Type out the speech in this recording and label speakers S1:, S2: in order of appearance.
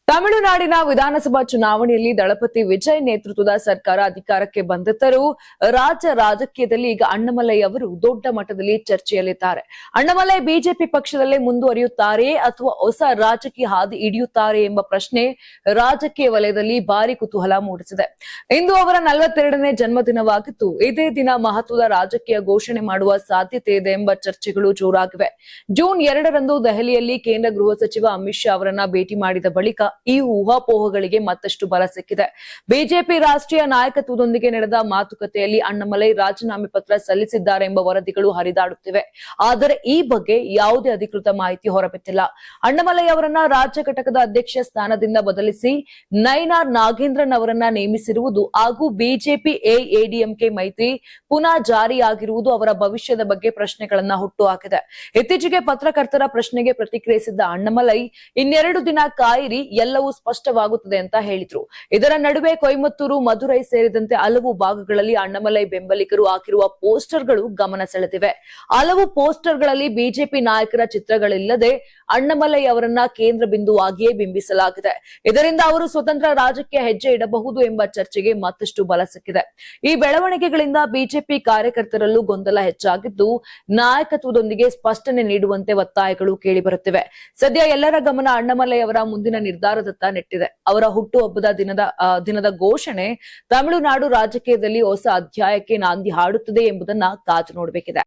S1: ತಮಿಳುನಾಡಿನ ವಿಧಾನಸಭಾ ಚುನಾವಣೆಯಲ್ಲಿ ದಳಪತಿ ವಿಜಯ್ ನೇತೃತ್ವದ ಸರ್ಕಾರ ಅಧಿಕಾರಕ್ಕೆ ಬಂದಿದ್ದರೂ ರಾಜ್ಯ ರಾಜಕೀಯದಲ್ಲಿ ಈಗ ಅಣ್ಣಾಮಲೈ ಅವರು ದೊಡ್ಡ ಮಟ್ಟದಲ್ಲಿ ಚರ್ಚೆಯಲ್ಲಿದ್ದಾರೆ. ಅಣ್ಣಾಮಲೈ ಬಿಜೆಪಿ ಪಕ್ಷದಲ್ಲೇ ಮುಂದುವರಿಯುತ್ತಾರೆಯೇ ಅಥವಾ ಹೊಸ ರಾಜಕೀಯ ಹಾದಿ ಹಿಡಿಯುತ್ತಾರೆ ಎಂಬ ಪ್ರಶ್ನೆ ರಾಜಕೀಯ ವಲಯದಲ್ಲಿ ಭಾರಿ ಕುತೂಹಲ ಮೂಡಿಸಿದೆ. ಇಂದು ಅವರ 42ನೇ ಜನ್ಮದಿನವಾಗಿದ್ದು ಇದೇ ದಿನ ಮಹತ್ವದ ರಾಜಕೀಯ ಘೋಷಣೆ ಮಾಡುವ ಸಾಧ್ಯತೆ ಇದೆ ಎಂಬ ಚರ್ಚೆಗಳು ಜೋರಾಗಿವೆ. ಜೂನ್ 2ರಂದು ದೆಹಲಿಯಲ್ಲಿ ಕೇಂದ್ರ ಗೃಹ ಸಚಿವ ಅಮಿತ್ ಶಾ ಅವರನ್ನ ಭೇಟಿ ಮಾಡಿದ ಬಳಿಕ ಈ ಊಹಾಪೋಹಗಳಿಗೆ ಮತ್ತಷ್ಟು ಬಲ ಸಿಕ್ಕಿದೆ. ಬಿಜೆಪಿ ರಾಷ್ಟ್ರೀಯ ನಾಯಕತ್ವದೊಂದಿಗೆ ನಡೆದ ಮಾತುಕತೆಯಲ್ಲಿ ಅಣ್ಣಾಮಲೈ ರಾಜೀನಾಮೆ ಪತ್ರ ಸಲ್ಲಿಸಿದ್ದಾರೆ ಎಂಬ ವರದಿಗಳು ಹರಿದಾಡುತ್ತಿವೆ. ಆದರೆ ಈ ಬಗ್ಗೆ ಯಾವುದೇ ಅಧಿಕೃತ ಮಾಹಿತಿ ಹೊರಬಿದ್ದಿಲ್ಲ. ಅಣ್ಣಾಮಲೈ ಅವರನ್ನ ರಾಜ್ಯ ಘಟಕದ ಅಧ್ಯಕ್ಷ ಸ್ಥಾನದಿಂದ ಬದಲಿಸಿ ನೈನಾರ್ ನಾಗೇಂದ್ರನ್ ಅವರನ್ನ ನೇಮಿಸಿರುವುದು ಹಾಗೂ ಬಿಜೆಪಿ ಎಐಎಡಿಎಂಕೆ ಮೈತ್ರಿ ಪುನಃ ಜಾರಿಯಾಗಿರುವುದು ಅವರ ಭವಿಷ್ಯದ ಬಗ್ಗೆ ಪ್ರಶ್ನೆಗಳನ್ನ ಹುಟ್ಟುಹಾಕಿದೆ. ಇತ್ತೀಚೆಗೆ ಪತ್ರಕರ್ತರ ಪ್ರಶ್ನೆಗೆ ಪ್ರತಿಕ್ರಿಯಿಸಿದ್ದ ಅಣ್ಣಾಮಲೈ ಇನ್ನೆರಡು ದಿನ ಕಾಯಿರಿ, ಎಲ್ಲವೂ ಸ್ಪಷ್ಟವಾಗುತ್ತದೆ ಅಂತ ಹೇಳಿದ್ರು. ಇದರ ನಡುವೆ ಕೊಯಮತ್ತೂರು, ಮಧುರೈ ಸೇರಿದಂತೆ ಹಲವು ಭಾಗಗಳಲ್ಲಿ ಅಣ್ಣಾಮಲೈ ಬೆಂಬಲಿಗರು ಹಾಕಿರುವ ಪೋಸ್ಟರ್ಗಳು ಗಮನ ಸೆಳೆದಿವೆ. ಹಲವು ಪೋಸ್ಟರ್ಗಳಲ್ಲಿ ಬಿಜೆಪಿ ನಾಯಕರ ಚಿತ್ರಗಳಿಲ್ಲದೆ ಅಣ್ಣಾಮಲೈ ಅವರನ್ನ ಕೇಂದ್ರ ಬಿಂದುವಾಗಿಯೇ ಬಿಂಬಿಸಲಾಗಿದೆ. ಇದರಿಂದ ಅವರು ಸ್ವತಂತ್ರ ರಾಜಕೀಯ ಹೆಜ್ಜೆ ಇಡಬಹುದು ಎಂಬ ಚರ್ಚೆಗೆ ಮತ್ತಷ್ಟು ಬಲ ಸಿಕ್ಕಿದೆ. ಈ ಬೆಳವಣಿಗೆಗಳಿಂದ ಬಿಜೆಪಿ ಕಾರ್ಯಕರ್ತರಲ್ಲೂ ಗೊಂದಲ ಹೆಚ್ಚಾಗಿದ್ದು ನಾಯಕತ್ವದೊಂದಿಗೆ ಸ್ಪಷ್ಟನೆ ನೀಡುವಂತೆ ಒತ್ತಾಯಗಳು ಕೇಳಿಬರುತ್ತಿವೆ. ಸದ್ಯ ಎಲ್ಲರ ಗಮನ ಅಣ್ಣಾಮಲೈ ಅವರ ಮುಂದಿನ ನಿರ್ಧಾರದತ್ತ ನೆಟ್ಟಿದೆ. ಅವರ ಹುಟ್ಟುಹಬ್ಬದ ದಿನದ ಘೋಷಣೆ ತಮಿಳುನಾಡು ರಾಜಕೀಯದಲ್ಲಿ ಹೊಸ ಅಧ್ಯಾಯಕ್ಕೆ ನಾಂದಿ ಹಾಡುತ್ತದೆ ಎಂಬುದನ್ನ ಕಾದು ನೋಡಬೇಕಿದೆ.